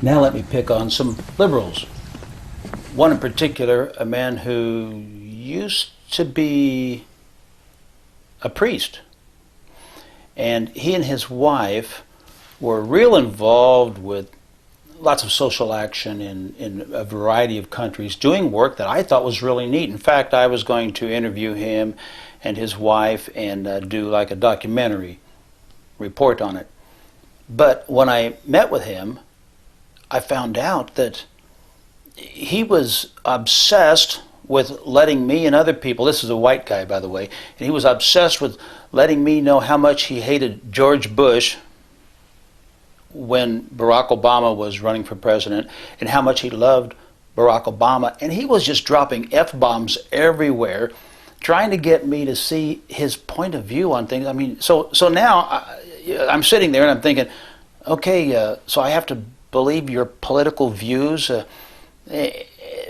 Now let me pick on some liberals. One in particular, a man who used to be a priest. And he and his wife were real involved with lots of social action in a variety of countries, doing work that I thought was really neat. In fact, I was going to interview him and his wife and do like a documentary report on it. But when I met with him, I found out that he was obsessed with letting me and other people, this is a white guy by the way, and he was obsessed with letting me know how much he hated George Bush when Barack Obama was running for president, and how much he loved Barack Obama. And he was just dropping F-bombs everywhere, trying to get me to see his point of view on things. I mean, so now I'm sitting there and I'm thinking, okay, so I have to believe your political views.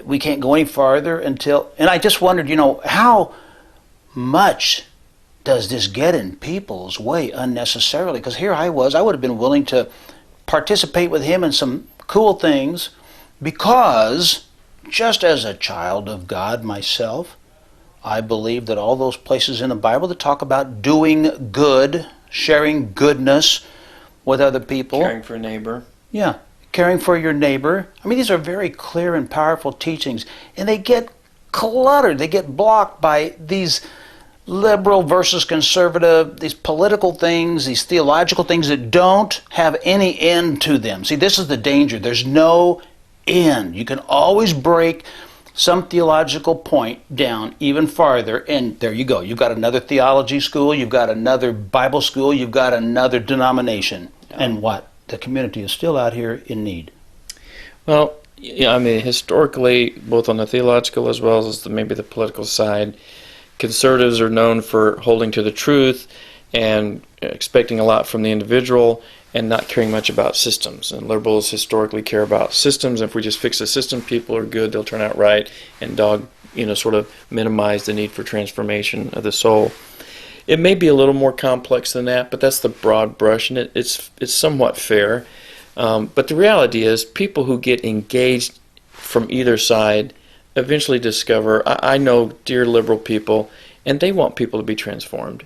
We can't go any farther until, and I just wondered, how much does this get in people's way unnecessarily? Because here I would have been willing to participate with him in some cool things, because just as a child of God myself, I believe that all those places in the Bible that talk about doing good, sharing goodness with other people. Caring for a neighbor. Yeah, caring for your neighbor. I mean, these are very clear and powerful teachings, and they get cluttered, they get blocked by these liberal versus conservative, these political things, these theological things that don't have any end to them. See, this is the danger. There's no end. You can always break some theological point down even farther, and there you go. You've got another theology school, you've got another Bible school, you've got another denomination. And what? The community is still out here in need. Well, yeah, I mean, historically, both on the theological as well as maybe the political side, conservatives are known for holding to the truth and expecting a lot from the individual and not caring much about systems. And liberals historically care about systems. If we just fix the system, people are good, they'll turn out right, and sort of minimize the need for transformation of the soul. It may be a little more complex than that, but that's the broad brush, and it's somewhat fair. But the reality is, people who get engaged from either side eventually discover, I know dear liberal people, and they want people to be transformed.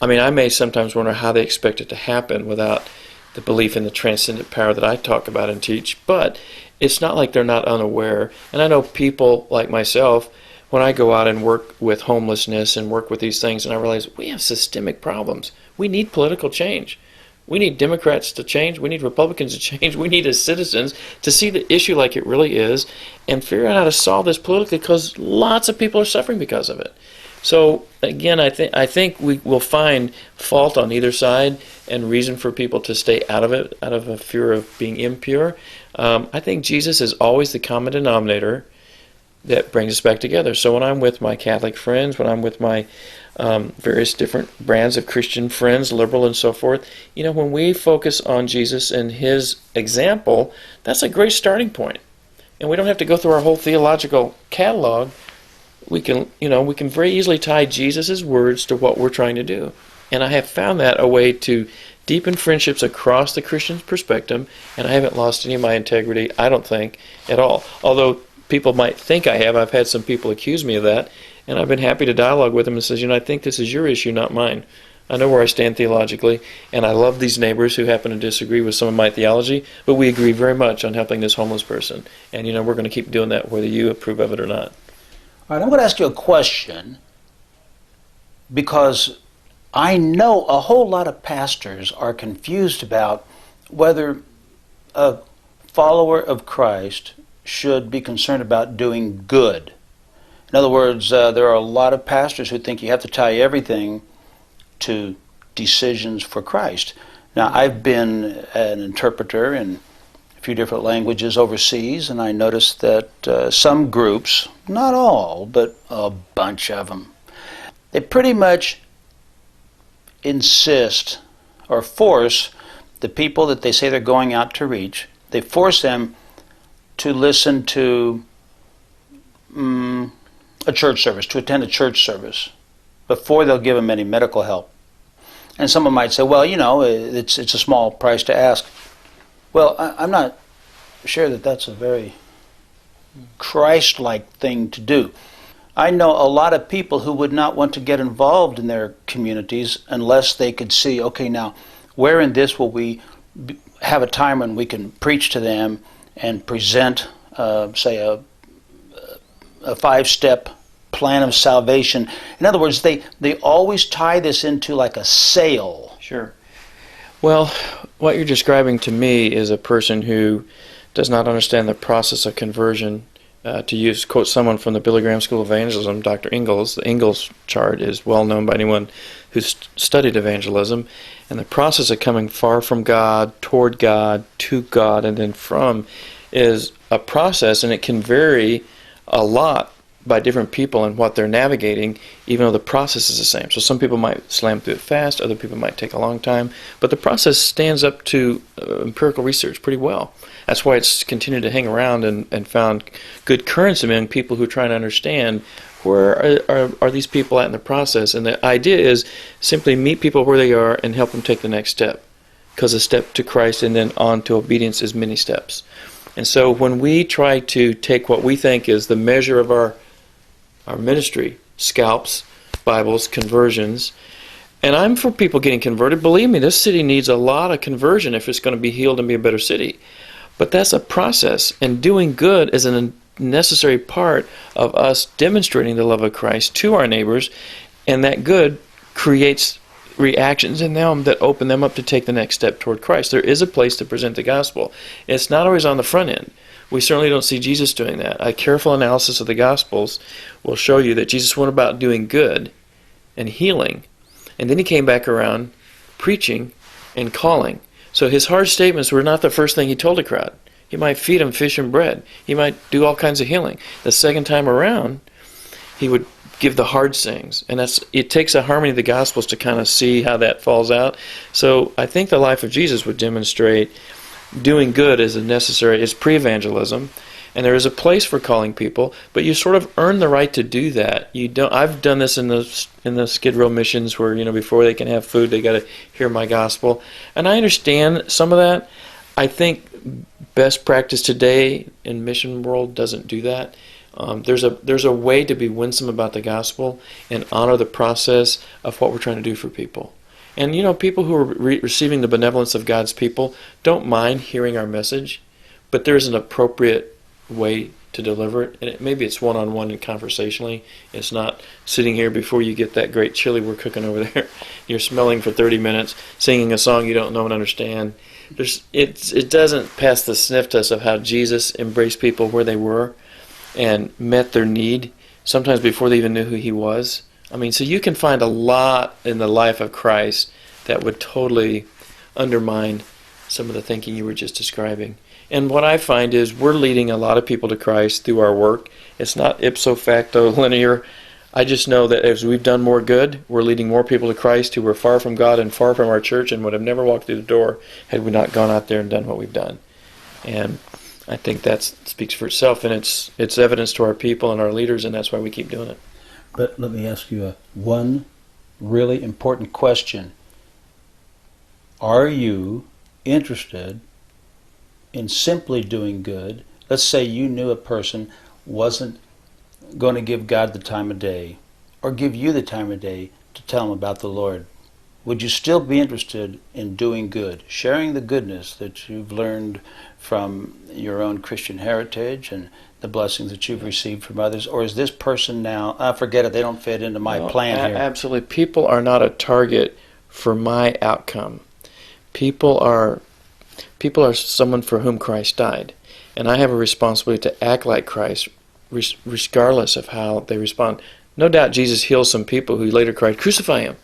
I mean, I may sometimes wonder how they expect it to happen without the belief in the transcendent power that I talk about and teach, but it's not like they're not unaware. And I know people like myself, when I go out and work with homelessness and work with these things, and I realize we have systemic problems. We need political change. We need Democrats to change. We need Republicans to change. We need as citizens to see the issue like it really is and figure out how to solve this politically, because lots of people are suffering because of it. So again, I think we will find fault on either side and reason for people to stay out of it, out of a fear of being impure. I think Jesus is always the common denominator that brings us back together. So when I'm with my Catholic friends, when I'm with my various different brands of Christian friends, liberal and so forth, when we focus on Jesus and his example, that's a great starting point. And we don't have to go through our whole theological catalog. We can very easily tie Jesus' words to what we're trying to do. And I have found that a way to deepen friendships across the Christian perspective, and I haven't lost any of my integrity, I don't think, at all. Although people might think I have. I've had some people accuse me of that, and I've been happy to dialogue with them and says, I think this is your issue, not mine. I know where I stand theologically, and I love these neighbors who happen to disagree with some of my theology, but we agree very much on helping this homeless person. And, we're going to keep doing that whether you approve of it or not. All right, I'm going to ask you a question, because I know a whole lot of pastors are confused about whether a follower of Christ should be concerned about doing good. In other words, there are a lot of pastors who think you have to tie everything to decisions for Christ. Now, I've been an interpreter in a few different languages overseas, and I noticed that some groups, not all, but a bunch of them, they pretty much insist or force the people that they say they're going out to reach, they force them to listen to a church service, to attend a church service, before they'll give them any medical help. And someone might say, well, it's a small price to ask. Well, I'm not share that that's a very Christ-like thing to do. I know a lot of people who would not want to get involved in their communities unless they could see, okay, now, where in this will we have a time when we can preach to them and present, say, a five-step plan of salvation. In other words, they always tie this into like a sale. Sure. Well, what you're describing to me is a person who does not understand the process of conversion. To quote someone from the Billy Graham School of Evangelism, Dr. Ingalls, the Ingalls chart is well known by anyone who's studied evangelism. And the process of coming far from God, toward God, to God, and then from is a process, and it can vary a lot by different people and what they're navigating, even though the process is the same. So some people might slam through it fast, other people might take a long time, but the process stands up to empirical research pretty well. That's why it's continued to hang around and found good currents among people who are trying to understand where are these people at in the process. And the idea is simply meet people where they are and help them take the next step, because a step to Christ and then on to obedience is many steps. And so when we try to take what we think is the measure of our ministry, scalps, Bibles, conversions, and I'm for people getting converted. Believe me, this city needs a lot of conversion if it's going to be healed and be a better city. But that's a process, and doing good is a necessary part of us demonstrating the love of Christ to our neighbors, and that good creates reactions in them that open them up to take the next step toward Christ. There is a place to present the gospel. It's not always on the front end. We certainly don't see Jesus doing that. A careful analysis of the Gospels will show you that Jesus went about doing good and healing, and then he came back around preaching and calling. So his hard statements were not the first thing he told a crowd. He might feed them fish and bread. He might do all kinds of healing. The second time around, he would give the hard sayings. And it takes a harmony of the Gospels to kind of see how that falls out. So I think the life of Jesus would demonstrate doing good is it's pre-evangelism, and there is a place for calling people, but you sort of earn the right to do that. You don't. I've done this in the Skid Row missions where, before they can have food, they got to hear my gospel, and I understand some of that. I think best practice today in mission world doesn't do that. There's a way to be winsome about the gospel and honor the process of what we're trying to do for people. And people who are receiving the benevolence of God's people don't mind hearing our message, but there's an appropriate way to deliver it. And maybe it's one-on-one and conversationally. It's not sitting here before you get that great chili we're cooking over there. You're smelling for 30 minutes, singing a song you don't know and understand. It doesn't pass the sniff test of how Jesus embraced people where they were and met their need, sometimes before they even knew who he was. So you can find a lot in the life of Christ that would totally undermine some of the thinking you were just describing. And what I find is we're leading a lot of people to Christ through our work. It's not ipso facto linear. I just know that as we've done more good, we're leading more people to Christ who were far from God and far from our church and would have never walked through the door had we not gone out there and done what we've done. And I think that speaks for itself, and it's evidence to our people and our leaders, and that's why we keep doing it. But let me ask you one really important question. Are you interested in simply doing good? Let's say you knew a person wasn't going to give God the time of day or give you the time of day to tell them about the Lord. Would you still be interested in doing good, sharing the goodness that you've learned from your own Christian heritage and the blessings that you've received from others? Or is this person now, forget it, they don't fit into my plan here? Absolutely. People are not a target for my outcome. People are someone for whom Christ died. And I have a responsibility to act like Christ regardless of how they respond. No doubt Jesus healed some people who later cried, "Crucify him."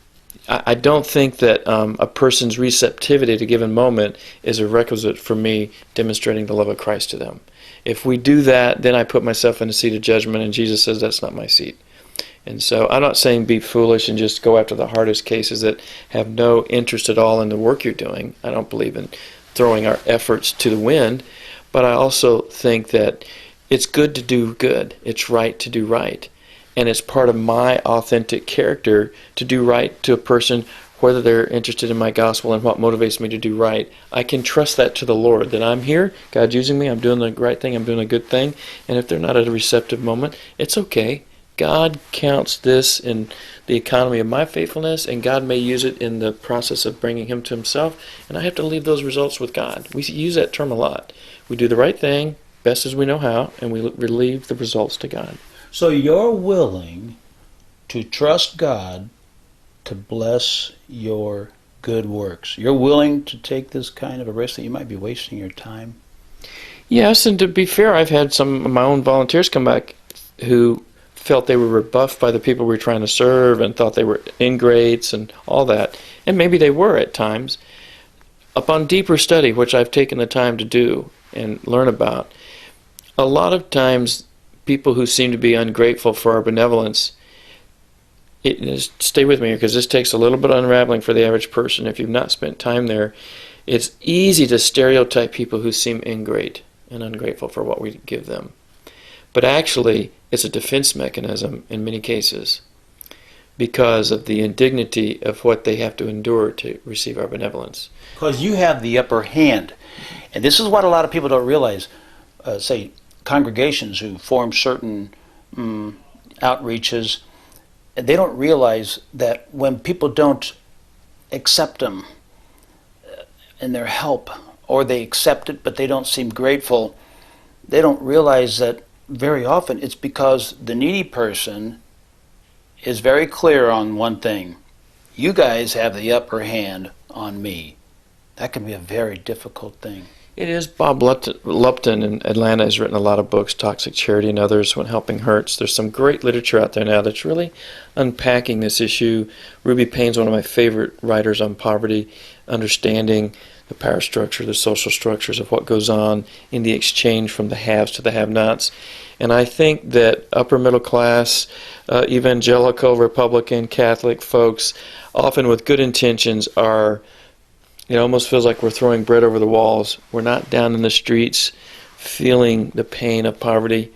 I don't think that a person's receptivity at a given moment is a requisite for me demonstrating the love of Christ to them. If we do that, then I put myself in a seat of judgment, and Jesus says that's not my seat. And so I'm not saying be foolish and just go after the hardest cases that have no interest at all in the work you're doing. I don't believe in throwing our efforts to the wind, but I also think that it's good to do good. It's right to do right. And it's part of my authentic character to do right to a person whether they're interested in my gospel and what motivates me to do right, I can trust that to the Lord, that I'm here, God's using me, I'm doing the right thing, I'm doing a good thing, and if they're not at a receptive moment, it's okay. God counts this in the economy of my faithfulness, and God may use it in the process of bringing him to himself, and I have to leave those results with God. We use that term a lot. We do the right thing, best as we know how, and we leave the results to God. So you're willing to trust God to bless your good works. You're willing to take this kind of a risk that you might be wasting your time? Yes, and to be fair, I've had some of my own volunteers come back who felt they were rebuffed by the people we were trying to serve and thought they were ingrates and all that. And maybe they were at times. Upon deeper study, which I've taken the time to do and learn about, a lot of times people who seem to be ungrateful for our benevolence, stay with me here because this takes a little bit of unraveling for the average person. If you've not spent time there, it's easy to stereotype people who seem ingrate and ungrateful for what we give them. But actually, it's a defense mechanism in many cases because of the indignity of what they have to endure to receive our benevolence. Because you have the upper hand. And this is what a lot of people don't realize. Say, congregations who form certain outreaches, they don't realize that when people don't accept them and their help, or they accept it but they don't seem grateful, they don't realize that very often it's because the needy person is very clear on one thing. You guys have the upper hand on me. That can be a very difficult thing. It is. Bob Lupton in Atlanta has written a lot of books, Toxic Charity and others, When Helping Hurts. There's some great literature out there now that's really unpacking this issue. Ruby Payne's one of my favorite writers on poverty, understanding the power structure, the social structures of what goes on in the exchange from the haves to the have-nots. And I think that upper middle class, evangelical, Republican, Catholic folks, often with good intentions, are, it almost feels like we're throwing bread over the walls. We're not down in the streets feeling the pain of poverty,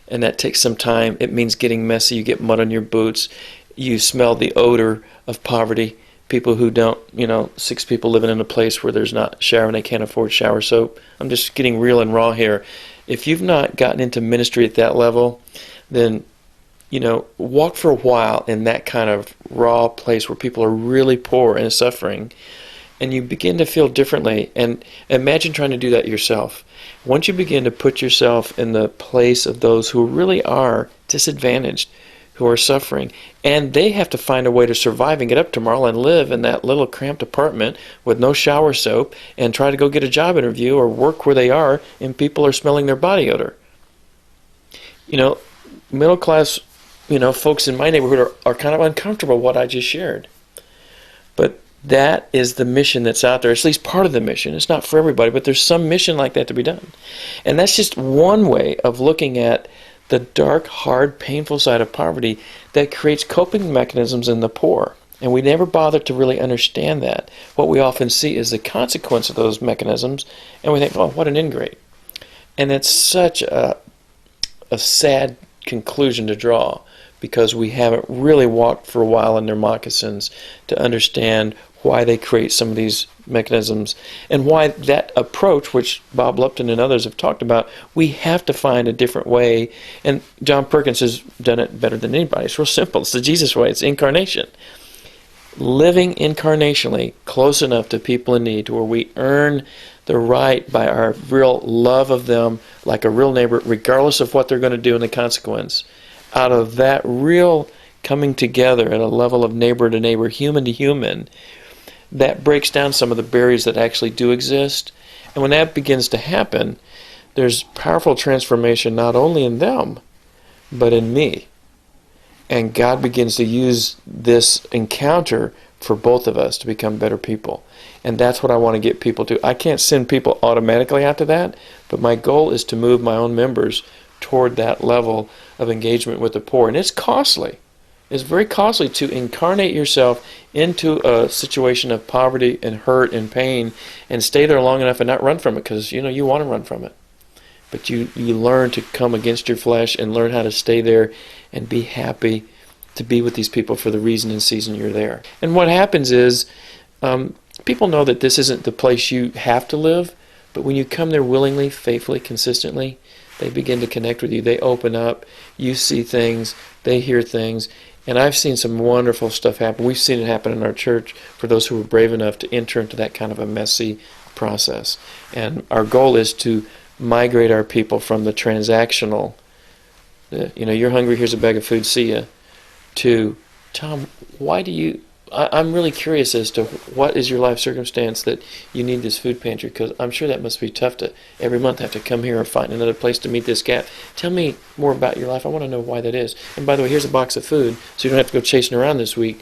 and that takes some time. It means getting messy. You get mud on your boots. You smell the odor of poverty. People who don't, 6 people living in a place where there's not shower and they can't afford shower soap. I'm just getting real and raw here. If you've not gotten into ministry at that level, then, walk for a while in that kind of raw place where people are really poor and suffering, and you begin to feel differently. And imagine trying to do that yourself. Once you begin to put yourself in the place of those who really are disadvantaged, who are suffering, and they have to find a way to survive and get up tomorrow and live in that little cramped apartment with no shower soap and try to go get a job interview or work where they are and people are smelling their body odor. Middle class, folks in my neighborhood are kind of uncomfortable with what I just shared. But that is the mission that's out there. It's at least part of the mission. It's not for everybody, but there's some mission like that to be done. And that's just one way of looking at the dark, hard, painful side of poverty that creates coping mechanisms in the poor. And we never bother to really understand that. What we often see is the consequence of those mechanisms, and we think, oh, what an ingrate. And it's such a sad conclusion to draw, because we haven't really walked for a while in their moccasins to understand why they create some of these mechanisms and why that approach, which Bob Lupton and others have talked about, we have to find a different way. And John Perkins has done it better than anybody. It's real simple. It's the Jesus way. It's incarnation. Living incarnationally close enough to people in need to where we earn the right by our real love of them like a real neighbor, regardless of what they're going to do and the consequence. Out of that real coming together at a level of neighbor to neighbor, human to human, that breaks down some of the barriers that actually do exist. And when that begins to happen, there's powerful transformation not only in them, but in me. And God begins to use this encounter for both of us to become better people. And that's what I want to get people to. I can't send people automatically out to that, but my goal is to move my own members toward that level of engagement with the poor. And it's costly. It's very costly to incarnate yourself into a situation of poverty and hurt and pain and stay there long enough and not run from it, because you want to run from it. But you learn to come against your flesh and learn how to stay there and be happy to be with these people for the reason and season you're there. And what happens is people know that this isn't the place you have to live, but when you come there willingly, faithfully, consistently, they begin to connect with you. They open up. You see things. They hear things. And I've seen some wonderful stuff happen. We've seen it happen in our church for those who were brave enough to enter into that kind of a messy process. And our goal is to migrate our people from the transactional, you're hungry, here's a bag of food, see ya, to, Tom, why do you, I'm really curious as to what is your life circumstance that you need this food pantry, because I'm sure that must be tough to every month have to come here or find another place to meet this gap. Tell me more about your life. I want to know why that is. And by the way, here's a box of food, so you don't have to go chasing around this week.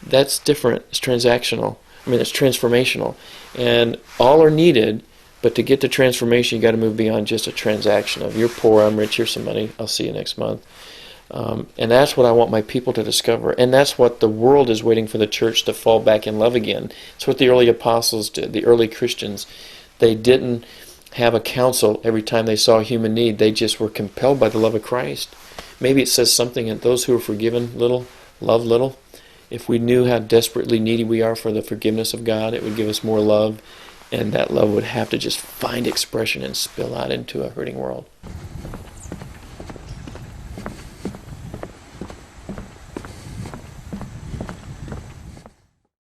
That's different. It's transactional. It's transformational. And all are needed, but to get to transformation, you got to move beyond just a transaction of you're poor, I'm rich, here's some money, I'll see you next month. And that's what I want my people to discover. And that's what the world is waiting for the church to fall back in love again. It's what the early apostles did, the early Christians. They didn't have a counsel every time they saw human need. They just were compelled by the love of Christ. Maybe it says something that those who are forgiven little, love little. If we knew how desperately needy we are for the forgiveness of God, it would give us more love. And that love would have to just find expression and spill out into a hurting world.